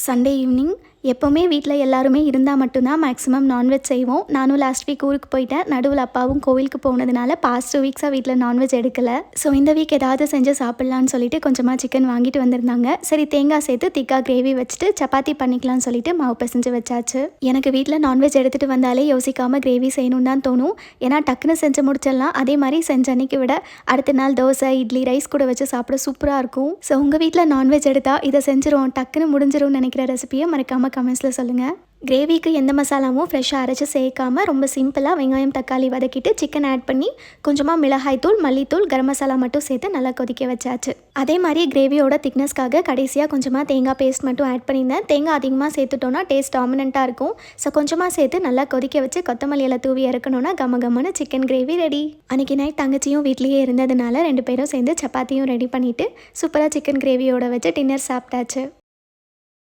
Sunday evening எப்போவுமே வீட்டில் எல்லாருமே இருந்தால் மட்டும்தான் மேக்ஸிமம் நான்வெஜ் செய்வோம். நானும் லாஸ்ட் வீக் ஊருக்கு போயிட்டேன். நடுவில் அப்பாவும் கோவிலுக்கு போனதுனால பாஸ்ட் 2 வீக்ஸாக வீட்டில் நான்வெஜ் எடுக்கலை. ஸோ இந்த வீக் ஏதாவது செஞ்சு சாப்பிட்லான்னு சொல்லிட்டு கொஞ்சமாக சிக்கன் வாங்கிட்டு வந்திருந்தாங்க. சரி தேங்காய் சேர்த்து திக்காக கிரேவி வச்சுட்டு சப்பாத்தி பண்ணிக்கலாம்னு சொல்லிட்டு மாவு பிசைஞ்சு வச்சாச்சு. எனக்கு வீட்டில் நான்வெஜ் எடுத்துகிட்டு வந்தாலே யோசிக்காமல் கிரேவி செய்யணும்னு தான் தோணும். ஏன்னா டக்குன்னு செஞ்சு முடிச்சிடலாம். அதே மாதிரி செஞ்ச அன்னைக்கு விட அடுத்த நாள் தோசை, இட்லி, ரைஸ் கூட வச்சு சாப்பிட சூப்பராக இருக்கும். ஸோ உங்கள் வீட்டில் நான்வெஜ் எடுத்தால் இதை செஞ்சிரும் டக்குன்னு முடிஞ்சிரும்னு நினைக்கிற ரெசிபியை மறக்காமல் கமெண்ட்ஸில் சொல்லுங்கள். கிரேவிக்கு எந்த மசாலாவும் ஃப்ரெஷ்ஷாக அரைச்சி சேர்க்காமல் ரொம்ப சிம்பிளாக வெங்காயம் தக்காளி வதக்கிட்டு சிக்கன் ஆட் பண்ணி கொஞ்சமாக மிளகாய்த்தூள், மல்லித்தூள், கரம் மசாலா மட்டும் சேர்த்து நல்லா கொதிக்க வச்சாச்சு. அதே மாதிரி கிரேவியோட திக்னஸ்க்காக கடைசியாக கொஞ்சமாக தேங்காய் பேஸ்ட் மட்டும் ஆட் பண்ணியிருந்தேன். தேங்காய் அதிகமாக சேர்த்துட்டோன்னா டேஸ்ட் டாமினண்ட்டாக இருக்கும். ஸோ கொஞ்சமாக சேர்த்து நல்லா கொதிக்க வச்சு கொத்தமல்லி இலை தூவி இறக்கணுன்னா கமகமான சிக்கன் கிரேவி ரெடி. அன்றைக்கி நைட் தங்கச்சியும் வீட்லேயே இருந்ததுனால 2 பேரும் சேர்ந்து சப்பாத்தியும் ரெடி பண்ணிவிட்டு சூப்பராக சிக்கன் கிரேவியோட வச்சு டின்னர் சாப்பிட்டாச்சு.